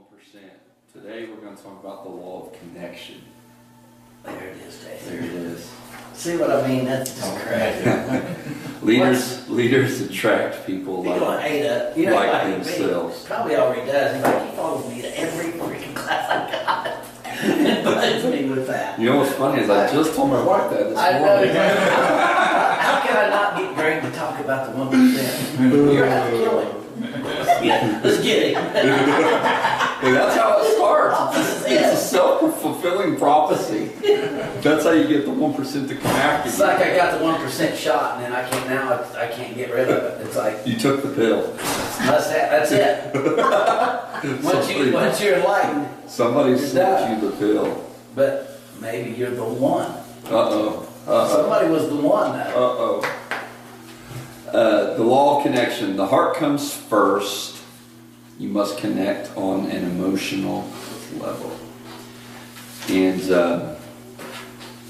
1%. Today we're going to talk about the law of connection. There it is, Dave. There it is. See what I mean? That's just crazy. Leaders attract people like themselves. Probably already does. In fact, he follows me to every freaking class I got. And bugs me with that. You know what's funny is I just told my wife that this morning. How can I not get Greg to talk about the 1%? You're out to kill him. Let's get him. Hey, that's how it starts. It's a self-fulfilling prophecy. That's how you get the 1% to come after you. It's like I got the 1% shot, and then I can't get rid of it. It's like you took the pill. That's it. Once you're enlightened, somebody slipped you the pill. But maybe you're the one. Somebody was the one. The law of connection. The heart comes first. You must connect on an emotional level. And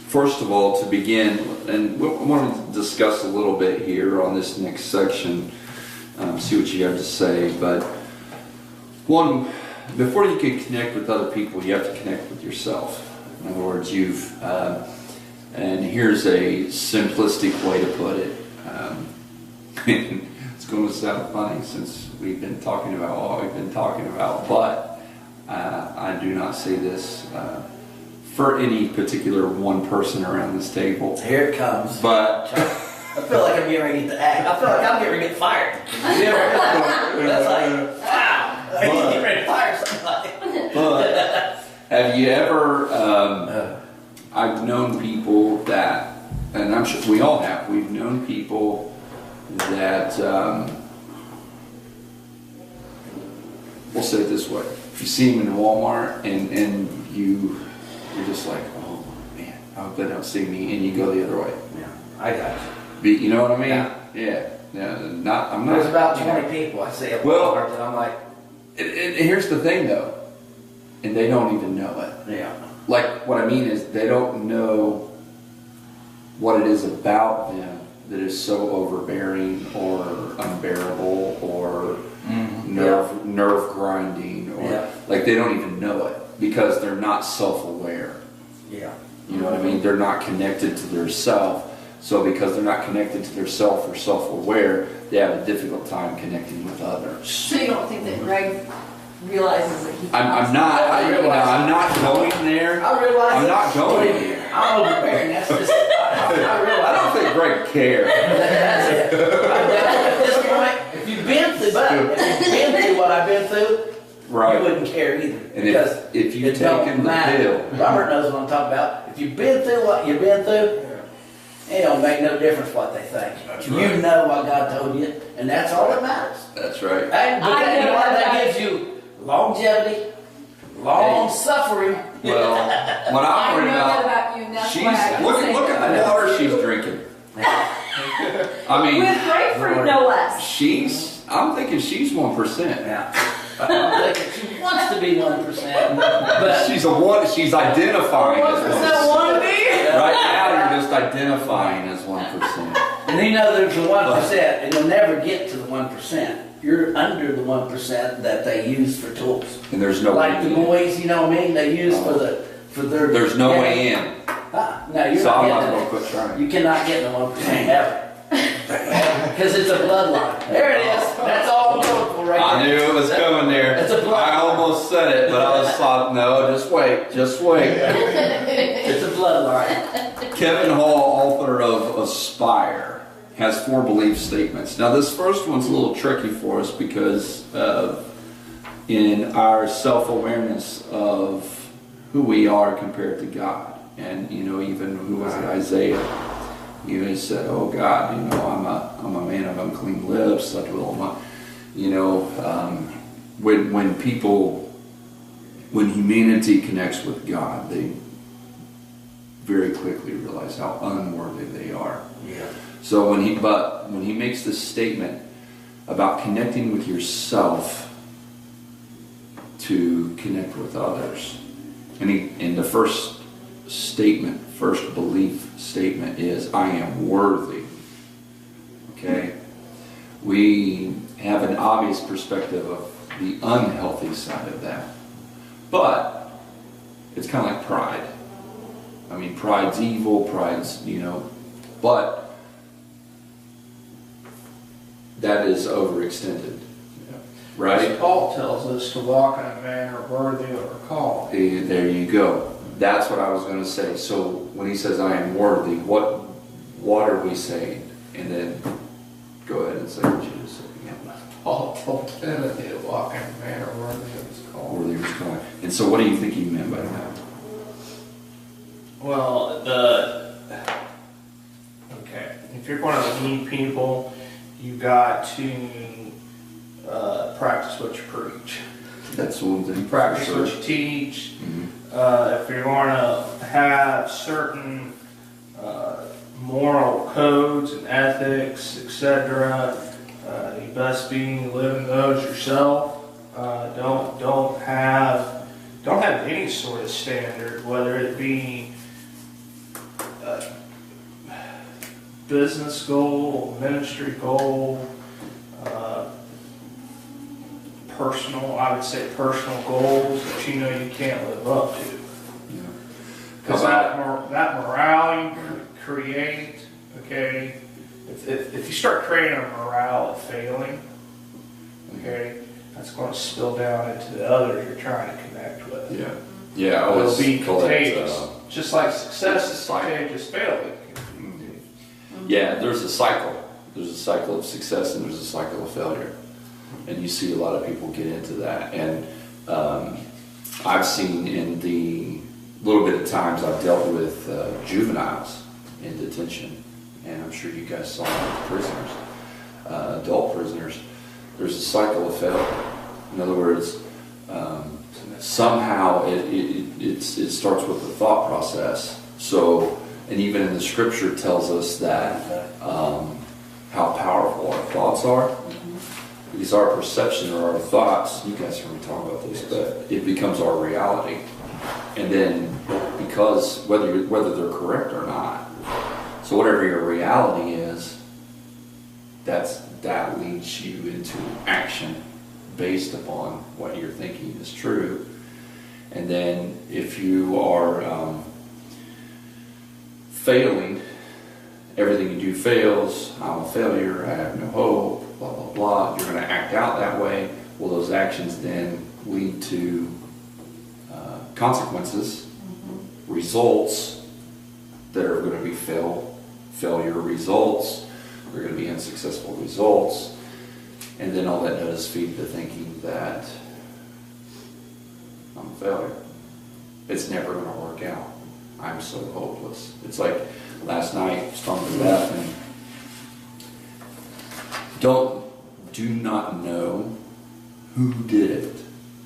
first of all, to begin, and we want to discuss a little bit here on this next section, see what you have to say. But one, before you can connect with other people, you have to connect with yourself. In other words, and here's a simplistic way to put it. It's going to sound funny since we've been talking about what we've been talking about, but I do not say this for any particular one person around this table. Here it comes. But I feel like I'm getting ready to act. I feel like I'm getting ready to get fired. That's like, wow. I'm getting ready to fire somebody. But have you ever, I've known people that, and I'm sure we all have, we've known people that, we'll say it this way, if you see them in Walmart and you're just like, oh man, I hope they don't see me, and you go the other way. Yeah, I got you. You know what I mean? Yeah. I'm not. There's about 20 people I see at Walmart that I'm like. Here's the thing though, and they don't even know it. Yeah. Like what I mean is they don't know what it is about them that is so overbearing or unbearable or nerve grinding or like they don't even know it because they're not self-aware. Yeah. You know what I mean? They're not connected to their self. So because they're not connected to their self or self-aware, they have a difficult time connecting with others. So you don't think that Greg realizes that he I'm not going there. I'm not going there. I'm overbearing. That's just I don't think Greg cares. That's it. At this point, if you've been through what I've been through, right, you wouldn't care either. And if you've taken the pill, Robert knows what I'm talking about. If you've been through what you've been through, it don't make no difference what they think. You know what God told you, and that's all that matters. That's right. And that gives you longevity, long suffering. Well, what I'm worried about, you, and that's look at the water she's drinking. I mean, with grapefruit, no less. I'm thinking she's 1%. Yeah. I'm thinking she wants to be 1%, but she's identifying as 1%. Right now, you're just identifying as 1%. And you know there's the 1%, and you'll never get to the 1%. You're under the 1% that they use for tools. And there's no like the boys, you know what I mean? They use for their. There's no way in. No, you're so not I'm not getting going to quit trying. You cannot get the 1% ever. Because it's a bloodline. There it is. That's all I'm going for right I knew it was coming there. It's a bloodline. I almost said it, but I was thought, no, just wait. It's a bloodline. Kevin Hall, author of Aspire, has 4 belief statements. Now this first one's a little tricky for us because in our self-awareness of who we are compared to God. And even who was it, Isaiah? He said, "Oh God, I'm a man of unclean lips. I dwell among." When humanity connects with God, they very quickly realize how unworthy they are. Yeah. So when he makes this statement about connecting with yourself to connect with others, and in the first belief statement is, I am worthy. Okay? We have an obvious perspective of the unhealthy side of that. But it's kind of like pride. I mean, pride's evil, pride's, but that is overextended. Right? Paul tells us to walk in a manner worthy of our call. There you go. That's what I was going to say. So when he says, I am worthy, what are we saying? And then go ahead and say what you just said again. Paul told Timothy to walk in a manner worthy of his call. Worthy of his calling. And so what do you think he meant by that? Well, if you're going to lead people, you got to practice what you preach. That's one thing. Practice sure. what you teach. Mm-hmm. If you're going to have certain moral codes and ethics, etc., you best be living those yourself. Don't have any sort of standard, whether it be business goal, ministry goal, personal goals that you know you can't live up to. Because that morale you create, okay, if you start creating a morale of failing, okay, that's going to spill down into the others you're trying to connect with. Yeah. It'll be contagious. Just like success is contagious, failing. Yeah, there's a cycle. There's a cycle of success and there's a cycle of failure. And you see a lot of people get into that. And I've seen in the little bit of times I've dealt with juveniles in detention, and I'm sure you guys saw it with prisoners, adult prisoners, there's a cycle of failure. In other words, somehow it starts with the thought process. So, and even in the scripture tells us that how powerful our thoughts are. Because our perception or our thoughts, you guys heard me talk about this, but it becomes our reality. And then, because whether they're correct or not, so whatever your reality is, that leads you into action based upon what you're thinking is true. And then if you are failing, everything you do fails, I'm a failure, I have no hope, blah, blah, blah, you're going to act out that way. Well, those actions then lead to consequences, results that are going to be failure results, they're going to be unsuccessful results, and then all that does feed the thinking that I'm a failure. It's never going to work out. I'm so hopeless. It's like last night, stoned to death, and do not know who did it.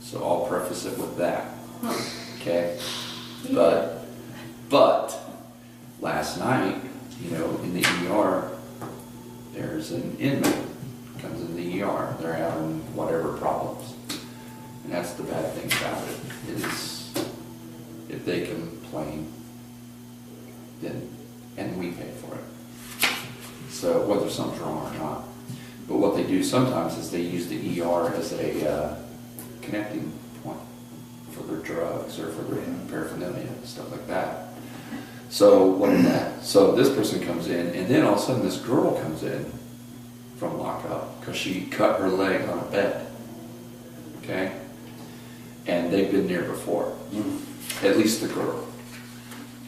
So I'll preface it with that. Okay? But last night, in the ER, there's an inmate comes in the ER. They're having whatever problems. And that's the bad thing about it, is if they complain, and we pay for it. So whether something's wrong or not. But what they do sometimes is they use the ER as a connecting point for their drugs or for their paraphernalia and stuff like that. So so this person comes in, and then all of a sudden this girl comes in from lockup because she cut her leg on a bed. Okay? And they've been there before. At least the girl.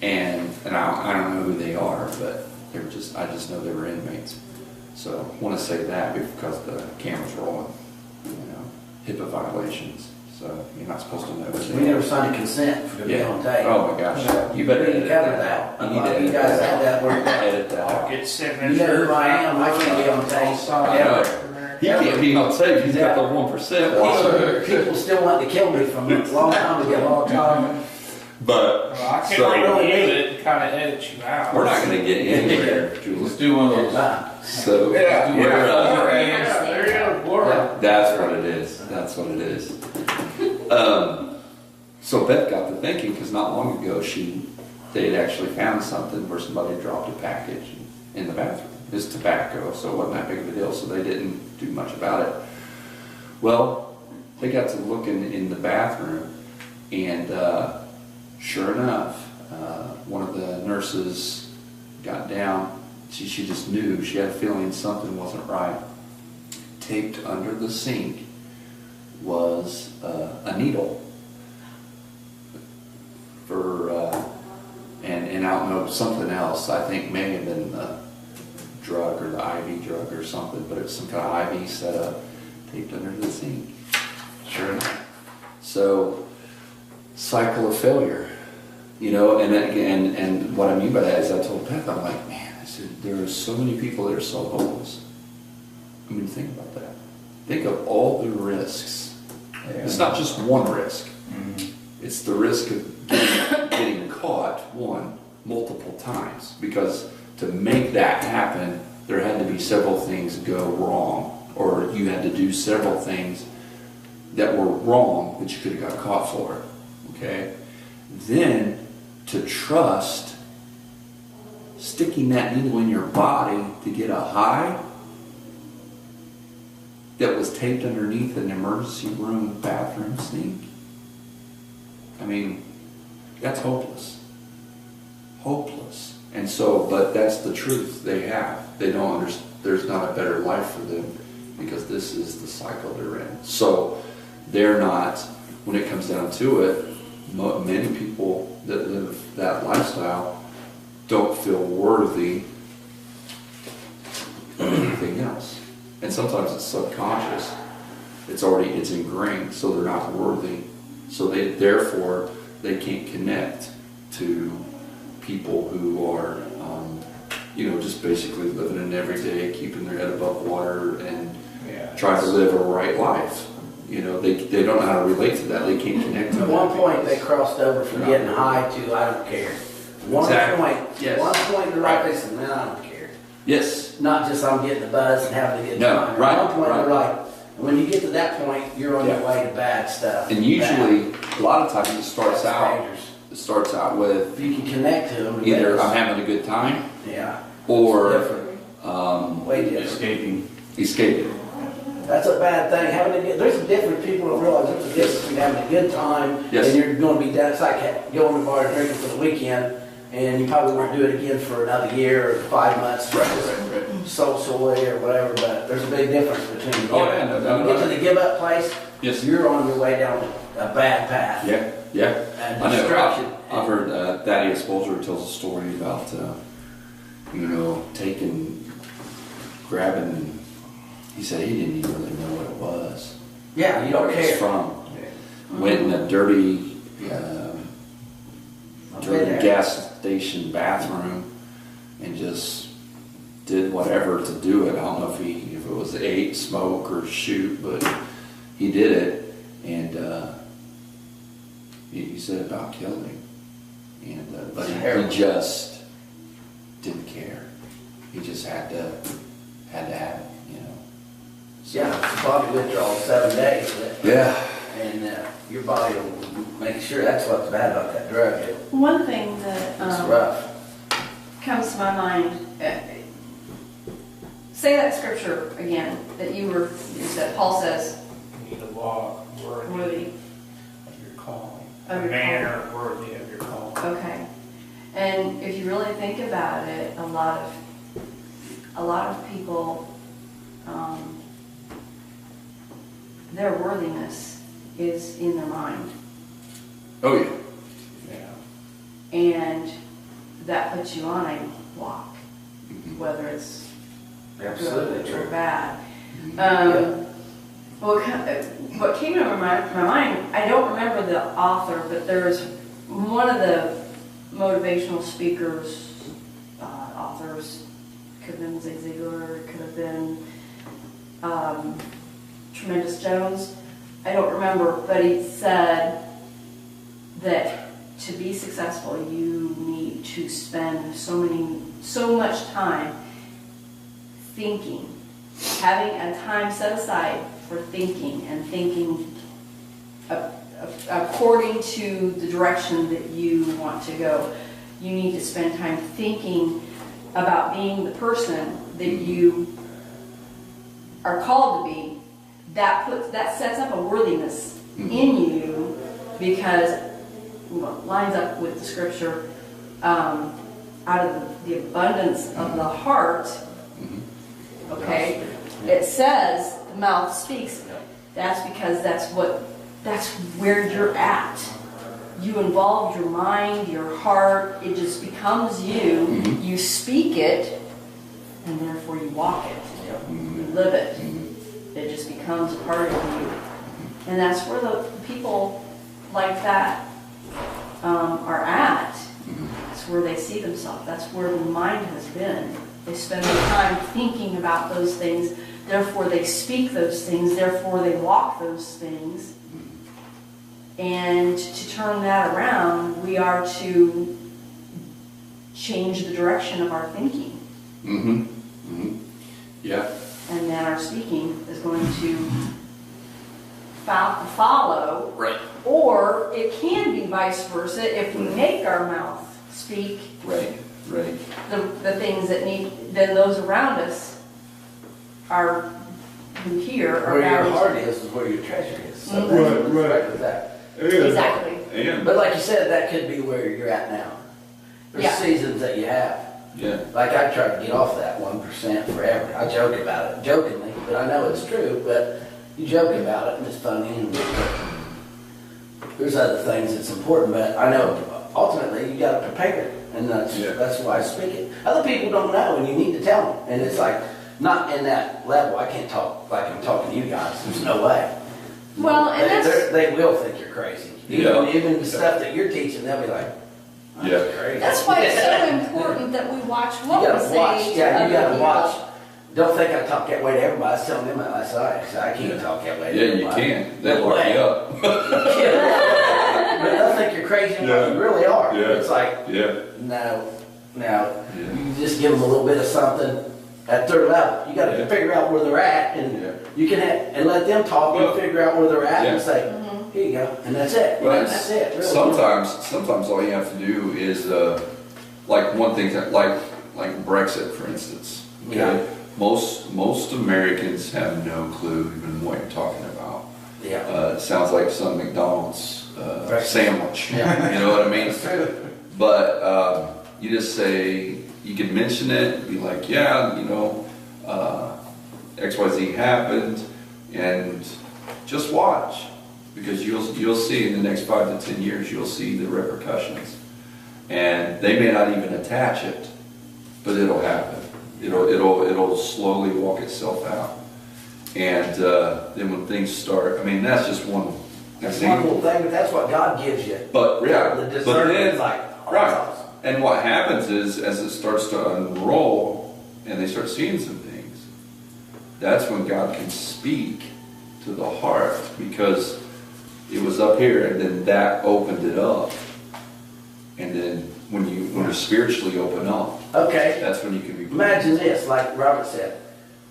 And I don't know who they are, but I just know they were inmates. So I want to say that because the camera's rolling, HIPAA violations. So you're not supposed to know. We never signed a consent for to be on tape. Oh my gosh. You better edit cover that. that. You need to You guys have that worked out. edit that out. Get signature. You know who I am. I can't be on tape. He can't be on tape. He's got the 1% watcher. People still want to kill me from a long time ago. But I can't really use it to kind of edit you out. we're not going to get anywhere, Julie. Let's do one of those. So Yeah, we're, there you go. Blur. that's what it is. That's what it is. So Beth got to thinking, because not long ago they had actually found something where somebody dropped a package in the bathroom. It's tobacco, so it wasn't that big of a deal, so they didn't do much about it. Well, they got to looking in the bathroom, And sure enough, one of the nurses got down. She just knew. She had a feeling something wasn't right. Taped under the sink was a needle for, and I don't know, something else. I think may have been the drug or the IV drug or something, but it was some kind of IV setup taped under the sink. Sure enough. So, cycle of failure, you know, and what I mean by that is I told Beth, I'm like, man, I said, there are so many people that are so hopeless. I mean, think about that. Think of all the risks. Yeah. It's not just one risk. Mm-hmm. It's the risk of getting caught, multiple times. Because to make that happen, there had to be several things go wrong. Or you had to do several things that were wrong that you could have got caught for. Okay? Then, to trust sticking that needle in your body to get a high that was taped underneath an emergency room bathroom sink. I mean, that's hopeless. Hopeless. And so, but that's the truth they have. They don't understand. There's not a better life for them because this is the cycle they're in. So they're not, when it comes down to it, many people that live that lifestyle don't feel worthy of anything else. And sometimes it's subconscious. It's ingrained, so they're not worthy. So therefore they can't connect to people who are, just basically living an everyday, keeping their head above water and trying to live a right life. They don't know how to relate to that. They can't connect to that. At one point they crossed over from getting high to I don't care. One point in their life they said, man, I don't care. Yes. Not just I'm getting the buzz and having to get time. Right. At one point they're like, when you get to that point, you're on your way to bad stuff. And usually, a lot of times it starts out with, if you can connect to them, either I'm having a good time, or escaping. That's a bad thing. There's a difference. People don't realize there's a difference between having a good time and you're going to be done. It's like going to the bar and drinking for the weekend, and you probably won't do it again for another year or 5 months. Right. Socially or whatever. But there's a big difference between. When you get to the give up place, you're on your way down a bad path. Yeah. And I destruction. know. I've heard Thaddeus Bolger tells a story about grabbing. He said he didn't even really know what it was. Yeah, you don't care. Where it's from. Went in a dirty gas station bathroom and just did whatever to do it. I don't know if it was ate, smoke, or shoot, but he did it, and he said about killed him. And but he just didn't care. He just had to have it. So, body withdrawal 7 days. And your body will make sure. That's what's bad about that drug. One thing that It's rough. comes to my mind, say that scripture again that you said. Paul says, You need to walk worthy of your calling. A manner worthy of your calling. Okay. And if you really think about it, a lot of people, their worthiness is in their mind. Oh yeah. And that puts you on a walk, whether it's Absolutely good or true. bad. What came to my mind, I don't remember the author, but there's one of the motivational speakers, authors, could have been Zig Ziglar, could have been Tremendous Jones, I don't remember, but he said that to be successful you need to spend so much time thinking, having a time set aside for thinking and thinking according to the direction that you want to go. You need to spend time thinking about being the person that you are called to be. That sets up a worthiness in you because lines up with the scripture, out of the abundance of the heart, okay, it says the mouth speaks. That's because that's where you're at. You involve your mind, your heart, it just becomes you. You speak it, and therefore you walk it. You live it. It just becomes a part of you. And that's where the people like that are at. It's where they see themselves. That's where the mind has been. They spend their time thinking about those things. Therefore, they speak those things. Therefore, they walk those things. And to turn that around, we are to change the direction of our thinking. Yeah. And then our speaking is going to follow. Right. Or it can be vice versa if we make our mouth speak. Right. The things that then those around us are who hear are Where your bound. heart is where your treasure is. So that's right with that. Exactly. But like you said, that could be where you're at now. There's seasons that you have. Yeah. Like I tried to get off that 1% forever. I joke about it, jokingly, but I know it's true. But you joke about it and it's funny. And there's other things that's important, but I know ultimately you got to prepare, and that's why I speak it. Other people don't know, and you need to tell them. And it's like not in that level. I can't talk like I'm talking to you guys. There's no way. Well, and they will think you're crazy. Even the stuff that you're teaching, they'll be like, crazy. that's why it's so important that we watch what we say. You gotta watch. Don't think I talk that way to everybody. I was telling them that last night. I can't talk that way to everybody. You can. They'll lock you up. But they'll think you're crazy when you really are. Yeah. It's like, no. You just give them a little bit of something at their level. You got to figure out where they're at, and you can and let them talk and figure out where they're at and say, here you go, and that's it. Well, that's it. Really. Sometimes all you have to do is like one thing that like Brexit, for instance. Okay? Yeah. Most Americans have no clue even what you're talking about. Yeah. It sounds like some McDonald's sandwich. Yeah. You know what I mean? That's true. But you just say, you can mention it, be like, XYZ happened, and just watch. Because you'll see in the next 5 to 10 years, you'll see the repercussions. And they may not even attach it, but it'll happen. It'll slowly walk itself out. And then when things start, that's just one One little thing, but that's what God gives you. But The discernment is like, right. awesome. And what happens is, as it starts to unroll, and they start seeing some things, that's when God can speak to the heart, because it was up here, and then that opened it up. And then when you spiritually open up, Okay. that's when you can be. Imagine this, like Robert said.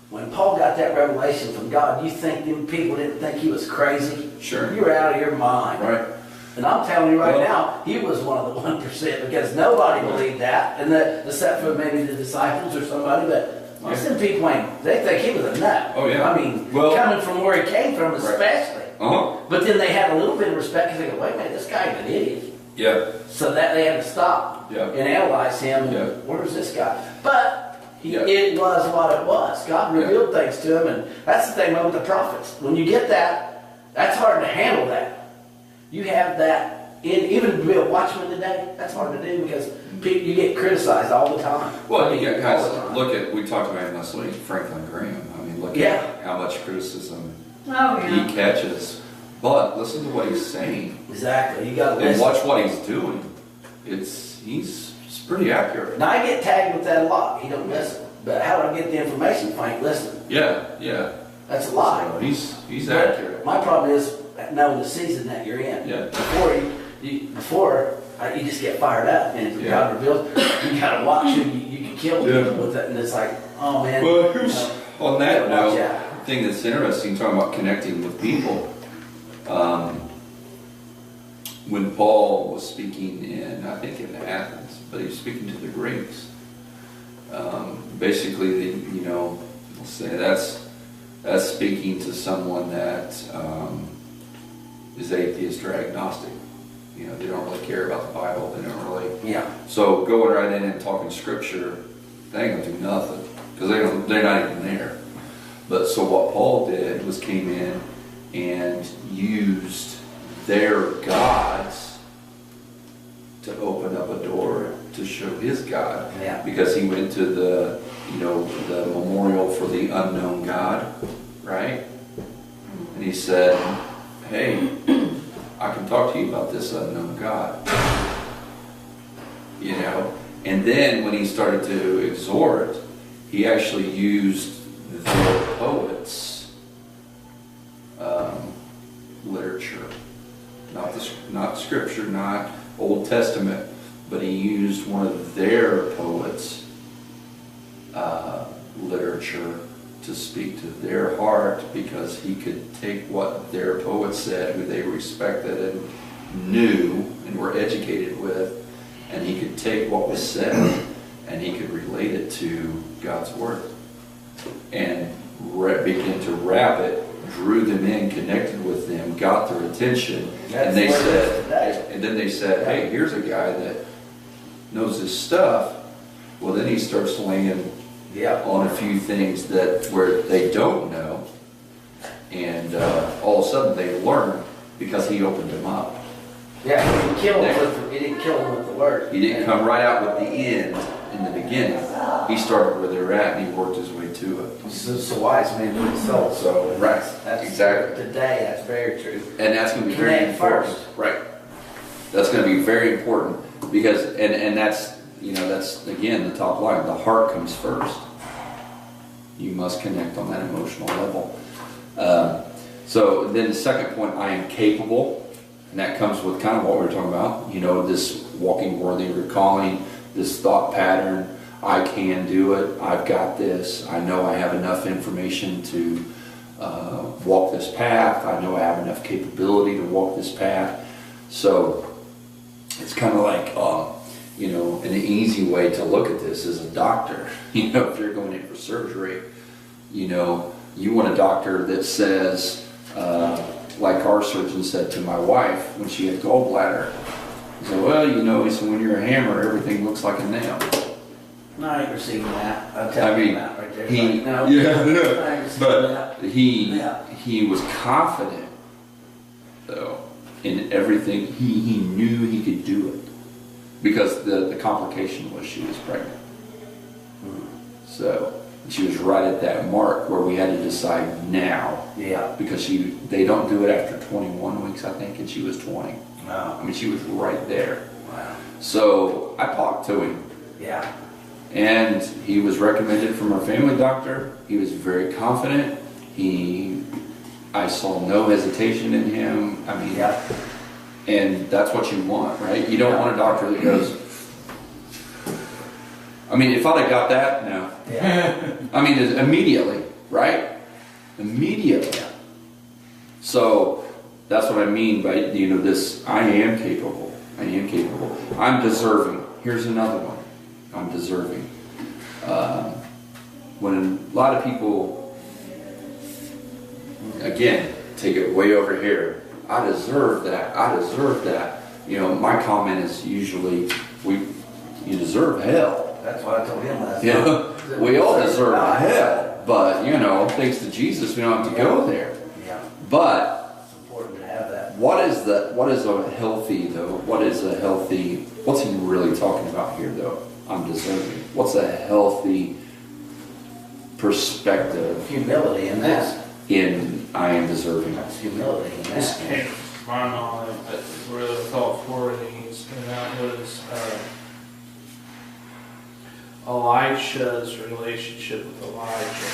When Paul got that revelation from God, you think them people didn't think he was crazy? Sure. You were out of your mind. Right. And I'm telling you right now, he was one of the 1%, because nobody believed that, and except for maybe the disciples or somebody, but most of them people they think he was a nut. Oh, yeah. Coming from where he came from, especially. Uh-huh. But then they had a little bit of respect, because they go, wait a minute, this guy's an idiot. Yeah. So that they had to stop and analyze him. Yeah. Where's this guy? But it was what it was. God revealed things to him, and that's the thing about the prophets. When you get that, that's hard to handle that. You have that, even to be a watchman today, that's hard to do, because you get criticized all the time. Well, you got guys, we talked about him last week, Franklin Graham. Look at how much criticism he catches. But listen to what he's saying. Exactly. You got to and listen. watch what he's doing. He's pretty accurate. Now I get tagged with that a lot. He don't listen. But how do I get the information if I ain't listening? Yeah. That's a lie. So he's accurate. My problem is knowing the season that you're in. Yeah. Before you just get fired up, and God reveals, you got to watch it. You can kill people with it, and it's like, oh man. Well, on that note, out. thing that's interesting, talking about connecting with people. When Paul was speaking I think in Athens, but he was speaking to the Greeks. Basically, we'll say that's speaking to someone that is atheist or agnostic. You know, they don't really care about the Bible. They don't really. Yeah. So going right in and talking scripture, they ain't gonna do nothing because they're not even there. But so what Paul did was came in and used their gods to open up a door to show his God. Yeah. Because he went to the, you know, the memorial for the unknown God, right? And he said, hey, I can talk to you about this unknown God. You know? And then when he started to exhort, he actually used their poets' literature. Not scripture, not Old Testament, but he used one of their poets' literature to speak to their heart, because he could take what their poets said, who they respected and knew and were educated with, and he could take what was said and he could relate it to God's Word and begin to wrap it, drew them in, connected with them, got their attention, and they said, and then they said, hey, here's a guy that knows his stuff. Well, then he starts laying on a few things that where they don't know, and all of a sudden they learn because he opened them up. Yeah, he didn't kill them with the word. He didn't come right out with the end in the beginning. He started where they're at and he worked his way to it. It's a wise man with his soul. So right, that's exactly. Today, that's very true. And that's going to be very important. First. Right. That's going to be very important because, and that's, you know, that's again the top line. The heart comes first. You must connect on that emotional level. So then the second point, I am capable. And that comes with kind of what we were talking about, you know, this walking worthy of your calling, this thought pattern. I can do it. I've got this. I know I have enough information to walk this path. I know I have enough capability to walk this path. So it's kind of like, you know, an easy way to look at this is a doctor. You know, if you're going in for surgery, you know, you want a doctor that says, like our surgeon said to my wife when she had gallbladder, he said, well, you know, he said, when you're a hammer, everything looks like a nail. No, I ain't receiving that. I'll tell you that right there. He, like, no, but he was confident, though, in everything. He knew he could do it because the complication was she was pregnant. So she was right at that mark where we had to decide now. Yeah. Because they don't do it after 21 weeks, I think, and she was 20. Wow. I mean, she was right there. Wow. So I talked to him. Yeah. And he was recommended from our family doctor. He was very confident. I saw no hesitation in him. I mean, and that's what you want, right? You don't want a doctor that goes, I mean, if I'd have got that, no. Yeah. I mean, immediately, right? Immediately. So that's what I mean by, you know, this, I am capable. I am capable. I'm deserving. Here's another one. I'm deserving. When a lot of people, again, take it way over here, I deserve that. I deserve that. You know, my comment is usually, you deserve hell. That's what I told him last Yeah, night. we all deserve hell, but you know, thanks to Jesus, we don't have to go there. Yeah. But it's important to have that. what is a healthy though? What's he really talking about here though? I'm deserving. What's a healthy perspective? Humility in that. In I am deserving. That's humility in This that. came to my mind, but really thought for these, and that was Elisha's relationship with Elijah.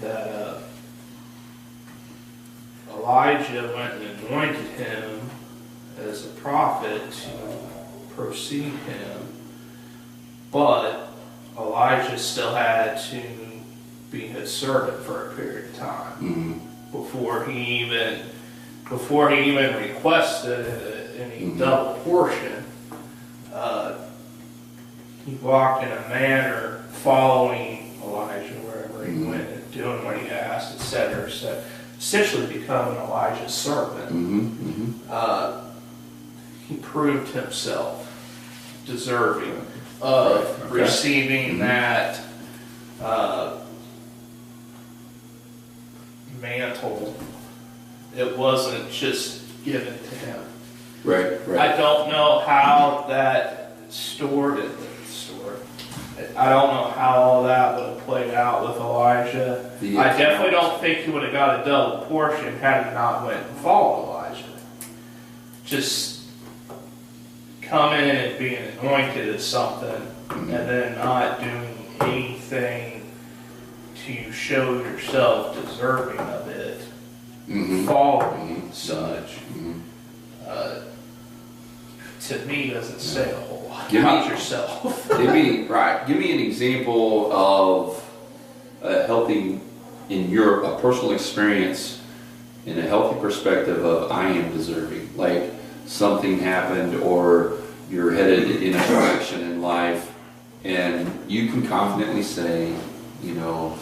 That Elijah went and anointed him as a prophet to precede him, but Elijah still had to be his servant for a period of time before he even requested any double portion. He walked in a manner following Elijah wherever he went and doing what he asked, etc. essentially becoming Elijah's servant. He proved himself deserving of receiving that mantle. It wasn't just given to him. Right. I don't know how that I don't know how all that would have played out with Elijah. I definitely don't think he would have got a double portion had he not went and followed Elijah. Just coming and being anointed as something and then not doing anything to show yourself deserving of it, following such, to me doesn't say a whole lot about yourself. Give me an example of a healthy, a personal experience in a healthy perspective of I am deserving. Like something happened or you're headed in a direction in life and you can confidently say, you know,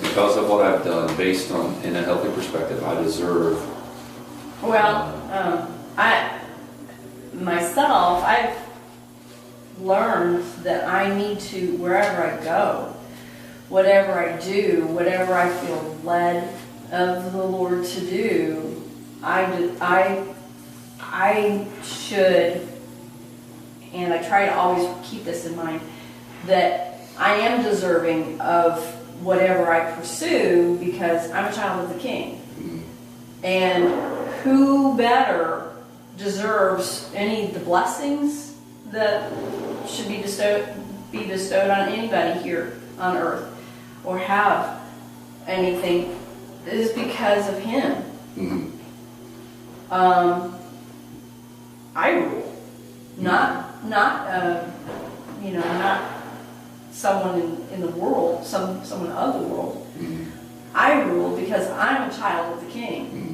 because of what I've done, based on, in a healthy perspective, I deserve. Well, I've learned that I need to, wherever I go, whatever I do, whatever I feel led of the Lord to do, I should, and I try to always keep this in mind, that I am deserving of whatever I pursue because I'm a child of the King. And who better deserves any of the blessings that should be bestowed on anybody here on earth or have anything is because of him. I rule, not someone in the world, someone of the world. I rule because I'm a child of the King.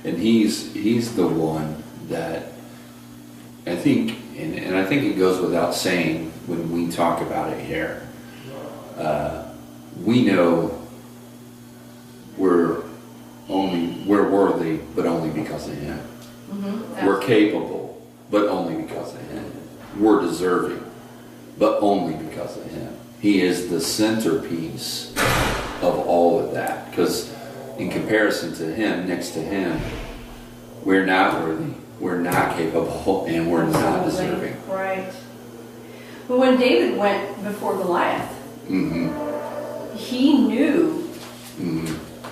And he's the one that I think, and I think it goes without saying when we talk about it here. We know we're worthy, but only because of him. We're capable, but only because of him. We're deserving, but only because of him. He is the centerpiece of all of that. Because in comparison to him, next to him, we're not worthy, we're not capable, and we're not deserving. Right. But when David went before Goliath, he knew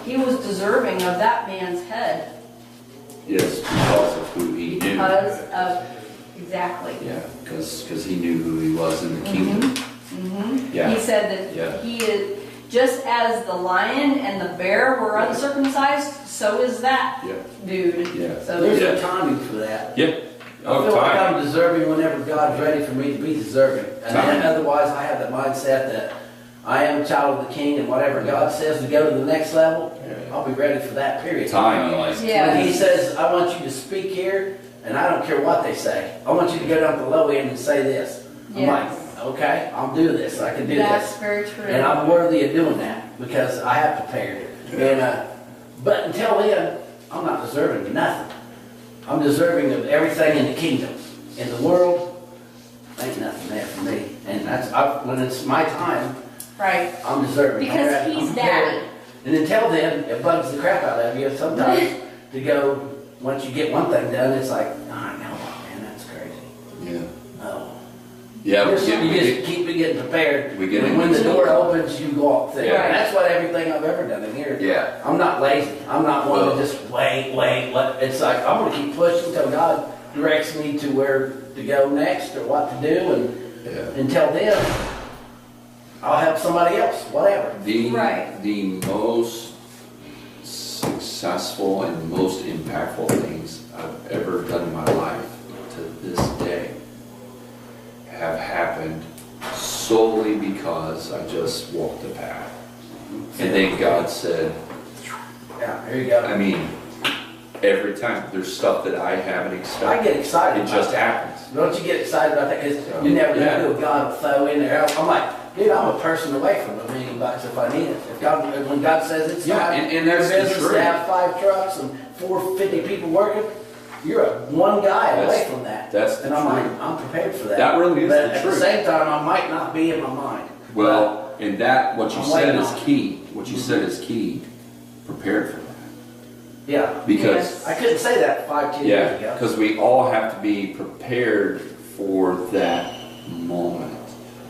he was deserving of that man's head. Yes, because of who he knew. Because of, exactly. Yeah, because he knew who he was in the kingdom. Yeah. He said that he is, just as the lion and the bear were uncircumcised, so is that dude. Yeah. So there's a timing for that. Yeah. I feel like I'm deserving whenever God's ready for me to be deserving. And then otherwise I have the mindset that I am a child of the King and whatever God says to go to the next level, I'll be ready for that period. When he says, I want you to speak here, and I don't care what they say. I want you to go down to the low end and say this. I'm like, okay, I'll do this. I can do this. That's very true. And I'm worthy of doing that because I have prepared. And but until then, I'm not deserving of nothing. I'm deserving of everything in the kingdom. In the world, ain't nothing there for me. And that's when it's my time. Right. I'm deserving. Because he's daddy. And until then, it bugs the crap out of you sometimes to go. Once you get one thing done, it's like, oh, I know, man, that's crazy. Yeah. Oh. Yeah. You just keep getting prepared. And when the door opens, you go up there. Yeah. And that's what everything I've ever done in here. Yeah. I'm not lazy. I'm not one to just wait. It's like I'm going to keep pushing until God directs me to where to go next or what to do. And until then, I'll help somebody else, whatever. The most successful and most impactful things I've ever done in my life to this day have happened solely because I just walked the path. And then God said, yeah, here you go. I mean, every time. There's stuff that I haven't expected. I get excited. It just happens. Don't you get excited about that? Because you never know what God will throw in there. I'm like, dude, I'm a person away from $1 million if I need it. If God, when God says it's time, and that's the business truth. to have 5 trucks and 450 people working, you're one guy away from that. That's and I'm like, I'm prepared for that. That really is but the at truth. the same time, I might not be in my mind. Well, and that what you said is on key. What you said is key. Prepared for that. Yeah. Because I couldn't say that 5-10 years ago. because we all have to be prepared for that moment.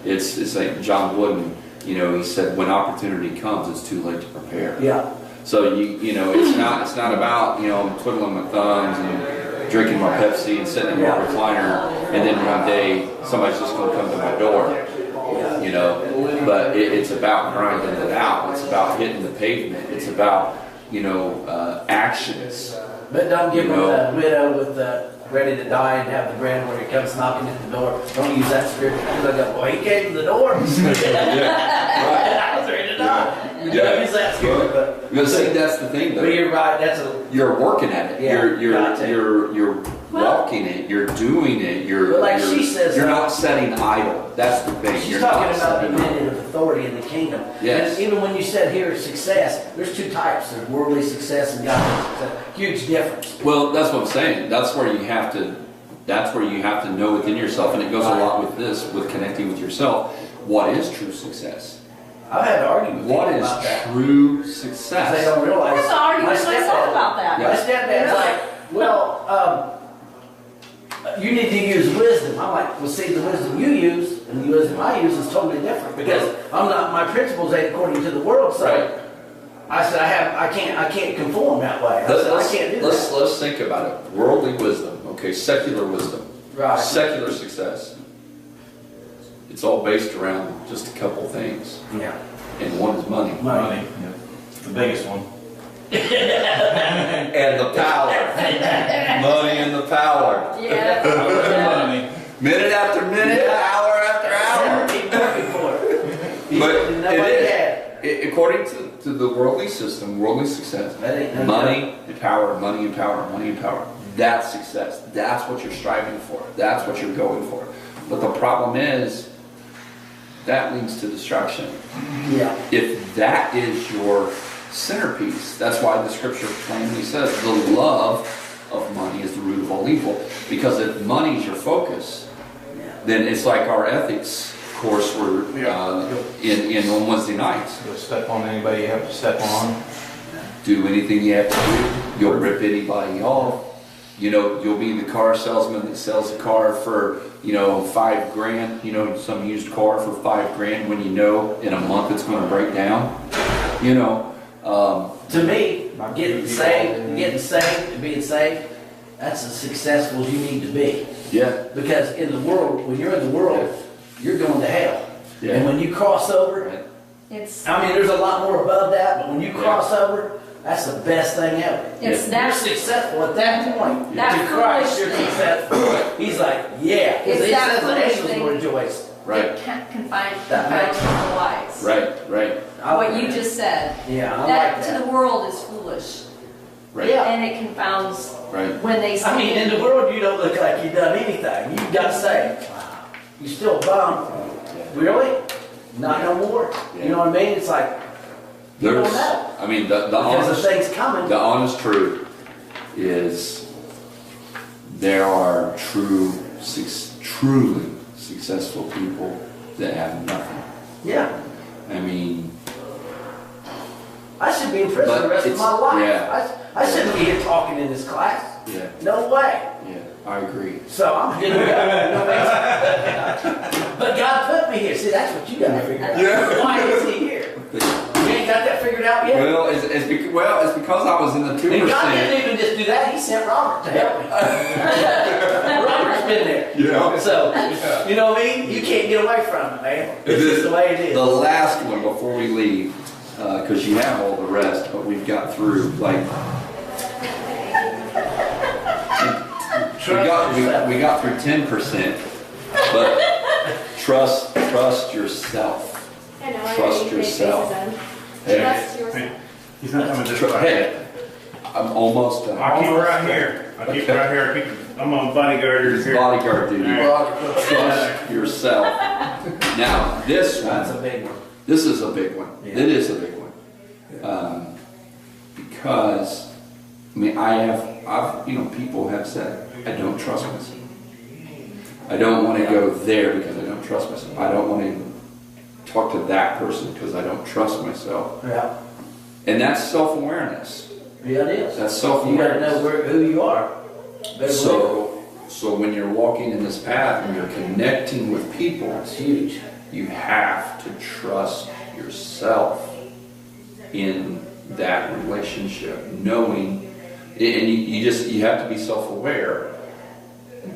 It's like John Wooden, you know, he said when opportunity comes, it's too late to prepare. Yeah. So you know, it's not about, you know, twiddling my thumbs and drinking my Pepsi and sitting in my recliner, and then one day somebody's just going to come to my door, you know. But it's about grinding it out. It's about hitting the pavement. It's about, you know, actions. But don't give them the widow with the ready to die and have the granddaughter comes knocking at the door. Don't use that scripture. Because I go, well, he came to the door. I was ready to die. Don't use that scripture. But see, that's the thing, though. But you're right. You're working at it. Yeah, You're walking it. You're doing it. But like she says, you're not setting idle. That's the thing. She's You're talking not about setting dominion of authority in the kingdom. Yes. And even when you said here success, there's 2 types. There's worldly success and godly success. Huge difference. Well, that's what I'm saying. That's where you have to know within yourself, and it goes a lot with this, with connecting with yourself. What is true success? I've had to argue with What people is about that. true Because success? they don't realize. I have to argue with myself stepdad- about that. My stepdad's like, well, you need to use wisdom. I'm like, well, see, the wisdom you use and the wisdom I use is totally different because I'm not. My principles ain't according to the world. So I said, I can't conform that way. I said, I can't do that. Let's think about it. Worldly wisdom, okay, secular wisdom, Right. secular success. It's all based around just a couple things, Yeah. and one is money. Money. Yeah. The biggest one. And the power. Money and the power. Yeah. Money. Minute after minute, hour after hour. Keep working for it. But Nobody it had. is. According to the worldly system, worldly success, That ain't no money and power, money and power, money and power. That's success. That's what you're striving for. That's what you're going for. But the problem is, that leads to destruction. Yeah. If that is your centerpiece, that's why the scripture plainly says the love of money is the root of all evil. Because if money is your focus, then it's like our ethics course we're in on Wednesday nights. You'll step on anybody you have to step on. Do anything you have to do. You'll rip anybody off. You know, you'll be the car salesman that sells a car for, you know, $5,000, you know, some used car for $5,000 when you know in a month it's going to break down. You know, To me, getting saved and being saved, that's as successful as you need to be. yeah, Because in the world, when you're in the world, you're going to hell. Yeah. And when you cross over, It's I mean, there's a lot more above that, but when you cross over, that's the best thing ever. It's You're that successful at that point. That To Christ, you're foolish thing. successful. He's like, yeah. It's He that says the foolish angels thing. will rejoice. right, that can't confine That makes- the wise. right, What you just said. Yeah, I That like to that. the world is foolish, right, Yeah. and it confounds right. when they say. I mean, in the world, you don't look like you've done anything. You got saved. You still bum. Really? Not no more. You know what I mean? It's like, you don't know. I mean, the Because honest, the thing's coming. the honest truth is there are truly successful people that have nothing. Yeah. I mean, I should be in prison But the rest of it's- my life. yeah. I shouldn't be here talking in this class. yeah, No way. I agree. So I'm good to go. You know what I mean? But God put me here. See, that's what you got to figure out. Yeah. Why is he here? You ain't got that figured out yet? Well, it's because I was in the And God 2%. didn't even just do that. He sent Robert to help me. Robert's been there. Yeah. So, you know what I mean? You can't get away from it, man. It's just the way it is. The last one before we leave, because you have all the rest, but we've got through like we got through 10%, but trust yourself. I know, I Trust already made yourself. faces then. Hey. Trust yourself. He's not coming this Hey, I'm almost done. I keep it right here. I'm on bodyguard It's here. bodyguard duty. Trust yourself. Now, this That's a one, big one. this is a big one. Yeah. It is a big one. Because, I mean, people have said, I don't trust myself. I don't want to go there because I don't trust myself. I don't want to talk to that person because I don't trust myself. Yeah. And that's self-awareness. Yeah, it is. That's You gotta self-awareness. know who you are. Better So when you're walking in this path and you're connecting with people, believe it. It's huge. you have to trust yourself in that relationship, knowing, and you have to be self-aware,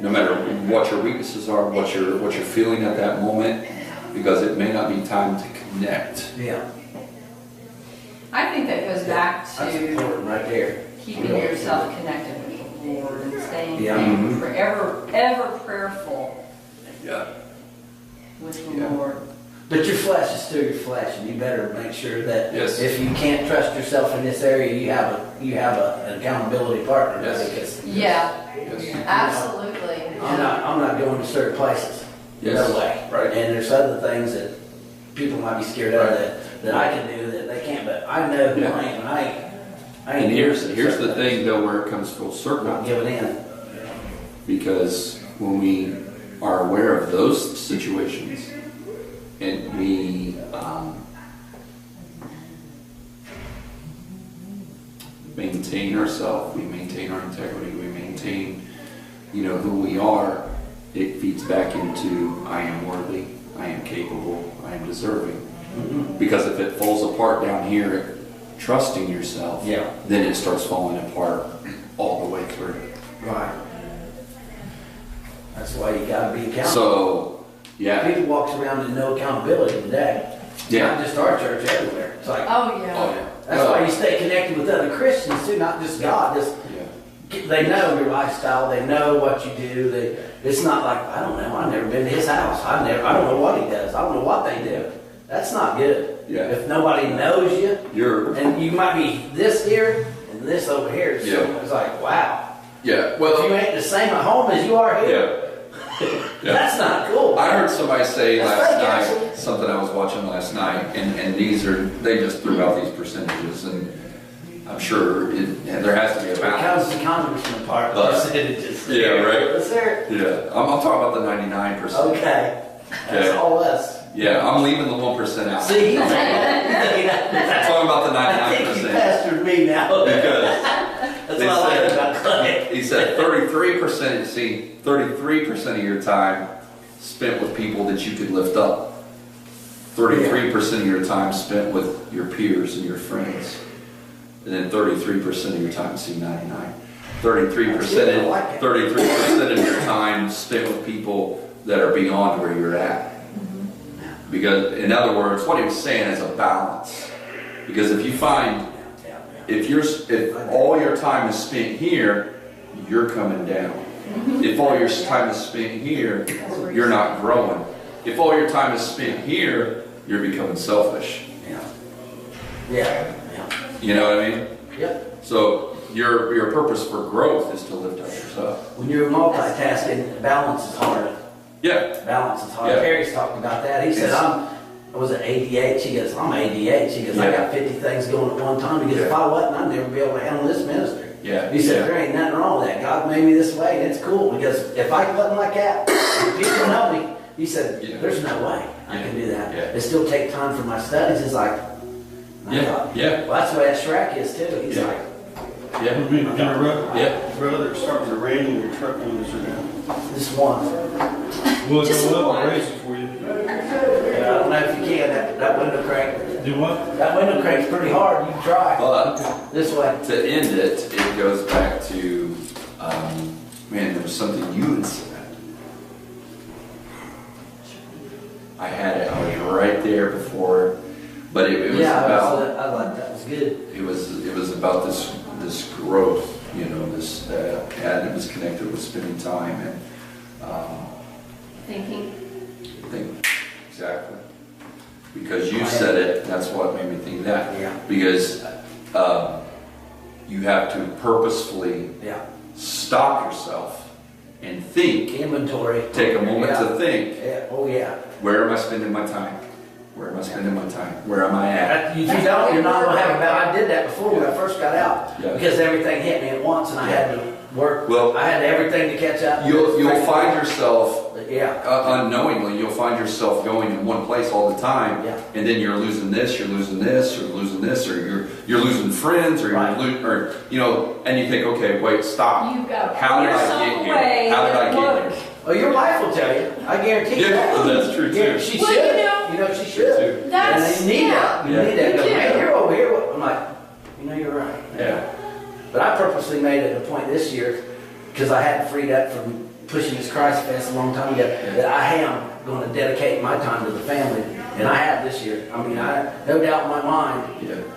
no matter what your weaknesses are, what you're feeling at that moment, because it may not be time to connect. Yeah. I think that goes back That's to important right there. keeping yourself connected with the Lord and staying Yeah. Mhm. ever prayerful Yeah. with the Yeah. Lord. But your flesh is still your flesh, and you better make sure that Yes. if you can't trust yourself in this area, you have an accountability partner. Yes. Because Yeah, Yes. absolutely. I'm not going to certain places. Yes. No way. Right. And there's other things that people might be scared of that I can do that they can't. But I know who Yeah. I am, and I ain't. And here's doing the certain thing though, where it comes full things. circle. Not giving in. Because when we are aware of those situations and we maintain ourselves, we maintain our integrity, we maintain, who we are, it feeds back into I am worthy, I am capable, I am deserving. Because if it falls apart down here, trusting yourself, Yeah. then it starts falling apart all the way through. Right. That's why you gotta be accountable. So, yeah. People walks around with no accountability today. Yeah. Not just our church, everywhere. It's like, Oh, Oh, yeah. yeah. that's why you stay connected with other Christians too, not just God. Just Yeah. they know your lifestyle, they know what you do. It's not like, I don't know, I've never been to his house. I don't know what he does. I don't know what they do. That's not good. Yeah. If nobody knows you, You're, and you might be this here and this over here, so Yeah. it's like, wow. yeah, If you well, ain't the same at home as you are here, yeah. that's not cool. I heard somebody say That's last fake, night, actually. something I was watching last night, and they just threw out these percentages, and I'm sure there has to be a It balance. comes the congressman part. But- Percentages. Yeah, right. Let's hear it. Yeah, I'm talking about the 99%. Okay. That's Yeah. all us. Yeah, I'm leaving the 1% out. See, I'm that's talking about the I think you 99%. pastored me now. Because That's they what I like said- about Clay. he said 33%, 33% of your time spent with people that you could lift up. 33% of your time spent with your peers and your friends. And then 33% of your time, see 99. 33% of your time spent with people that are beyond where you're at. Because, in other words, what he was saying is a balance. Because if you find, if all your time is spent here, you're coming down. If all your time is spent here, you're not growing. If all your time is spent here, you're becoming selfish. Yeah. You know what I mean? Yep. So your purpose for growth is to lift up yourself. When you're multitasking, balance is hard. Yeah. Balance is hard. Yeah. Harry's talked about that. He said, Yes. I was at ADH. He goes, I'm ADH. He goes, I Yeah. got 50 things going at one time. He goes, if I wasn't, I'd never be able to handle this ministry. Yeah. He said, Yeah. there ain't nothing wrong with that. God made me this way, and it's cool. Because if I wasn't like that, if people know me, he said, Yeah. there's no way I Yeah. can do that. Yeah. It still take time for my studies. It's like, I Yeah. thought, Yeah. well, that's the way that Shrek is too. He's Yeah. like, Yeah. Yeah. Brother, it's starting to rain and your truck windows are down. this one. We'll Just go one. up and raise it for you. And I don't know if you can. That window crank. Do what? That window crank's pretty hard. You can try. But This way. to end it, it goes back to, man, there was something you had said. I had it, I was right there before, but it was Yeah, about, I like that. Was good. it was about this growth, this, and it was connected with spending time and, Thinking. I think, exactly. Because you said it, that's what made me think that. Yeah. Because, you have to purposefully Yeah. stop yourself and think. Inventory. Take a moment Yeah. to think. Yeah. Oh yeah. Where am I spending my time? Where am I spending my time? Where am I at? If you don't, you're not gonna have a balance. I did that before when I first got out Yeah. because everything hit me at once and I had to work. Well, I had everything to catch up. You'll find yourself Yeah. unknowingly. You'll find yourself going in one place all the time, Yeah. and then you're losing this, you're losing this, or losing this, or you're losing friends, or Right. or and you think, okay, wait, stop. You've got to How pull did I yourself get here? away How did I and get look. here? Well, your wife will tell you. I guarantee you Yeah, that. that's true, too. She Well, should. you know, she should. too. That's, and you need yeah. that. You Yeah. need that. You Go, man, do. you're over here. I'm like, you're right. Yeah. But I purposely made it a point this year because I had freed up from pushing this Christ Fest a long time ago that I am going to dedicate my time to the family, and I have this year. I mean, no doubt in my mind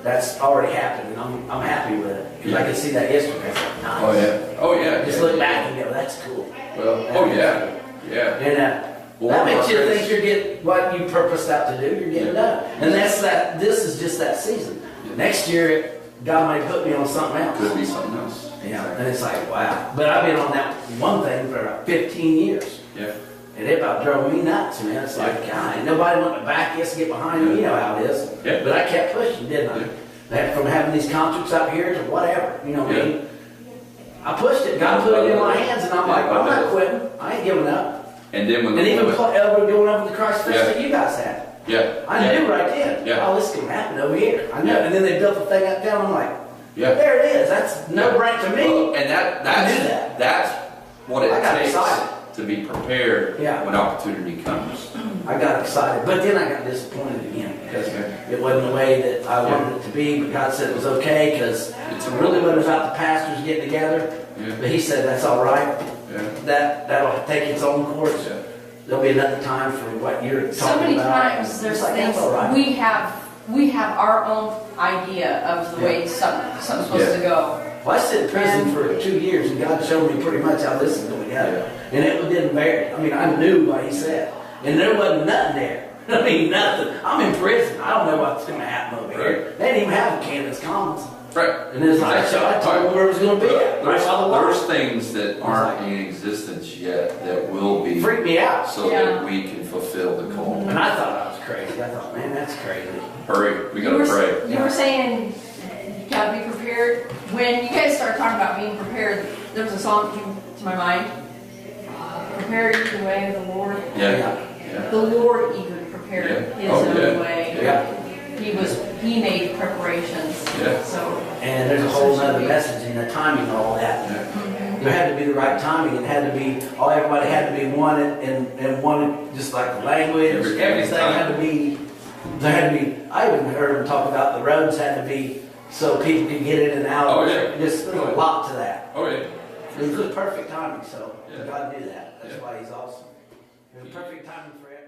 that's already happened, and I'm happy with it because I can see that yesterday. I was like, nice. Oh yeah. Oh yeah. Just look back and go, that's cool. Well. Oh yeah. Yeah. And that makes you think you're getting what you purposed out to do. You're getting done, and that's that. This is just that season. Next year, God might put me on something else. Could be something else. Yeah, and it's like, wow. But I've been on that one thing for about 15 years. Yeah. And it about drove me nuts, man. It's like, God, nobody wanted to back us, get behind me. You know how it is. Yeah. But I kept pushing, didn't I? From having these concerts out here to whatever, you know what I mean? I pushed it. God put it in my hands, and I'm like, I'm not quitting. I ain't giving up. And then when And even going over the Christ Fest that you guys had. yeah. I knew right then. Yeah. Oh, this is going to happen over here. I know. And then they built the thing up down. I'm like, Yeah. there it is. That's no brain to me. Well, and that. that's what it I got takes excited. to be prepared Yeah. when opportunity comes. I got excited, but then I got disappointed again because it wasn't the way that I wanted it to be. But God said it was okay because It's it really wasn't about the pastors getting together. Yeah. But He said that's all right. Yeah. That'll take its own course. Yeah. There'll be another time for what you're talking about. So many times there's It's like, things, that's all right. we have our own idea of the way something's supposed to go. Well, I sat in prison for 2 years, and God showed me pretty much how this is going to go. And it didn't vary. I mean, I knew what He said. And there wasn't nothing there. I mean, nothing. I'm in prison. I don't know what's going to happen over here. They didn't even have a Candace Commons. Right. And it's like, so I told them where it was going to be at. Right by the water. There's things that aren't in existence yet that will be, Freaked me out. so that we can fulfill the call. And I thought I was crazy. I thought, man, that's crazy. Hurry, we gotta pray. You were saying you gotta be prepared. When you guys started talking about being prepared, there was a song that came to my mind. Prepare you the way of the Lord. Yeah. The Lord even prepared His own way. Yeah. He made preparations. Yeah. So. And there's a whole other message in the timing and all that. Yeah. There had to be the right timing. It had to be, everybody had to be one and one, just like the language, everything had to be, there had to be, I even heard them talk about the roads had to be so people could get in and out. Oh, yeah. Just, there's a lot to that. Oh yeah. It was perfect timing, so Yeah. God knew that. That's Yeah. why He's awesome. It was perfect timing for everything.